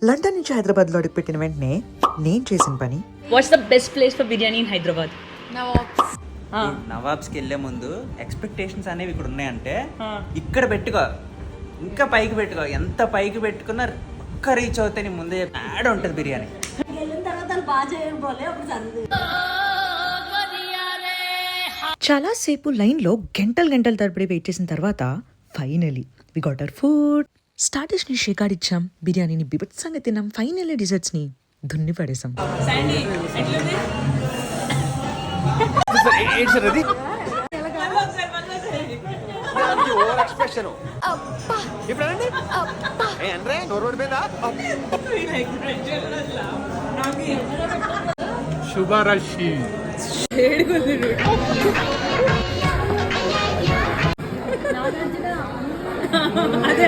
London నుంచి హైదరాబాద్లో అడుగుపెట్టిన వెంటనే నేను చేసిన పని, what's the best place for biryani in Hyderabad? నవాబ్స్కి వెళ్ళే ముందు ఎక్స్పెక్టేషన్స్ అనేవి ఇక్కడ ఉన్నాయంటే ఇక్కడ పెట్టుకో, ఇంకా పైకి పెట్టుకో. ఎంత పైకి పెట్టుకున్నా ఒక్క రీచ్ అవుతే నీ ముందే యాడ్ ఉంటుంది బిర్యానీ. చాలా సేపు లైన్లో గంటలు తరబడి వెయిట్ చేసిన తర్వాత finally we got our food. స్టార్టర్స్ని షేకాడిచ్చాం, బిర్యానీని బిభత్సంగా తిన్నాం, ఫైనల్లీ డిజర్ట్స్ని దున్ని పడేసాం. శుభరాశి అదే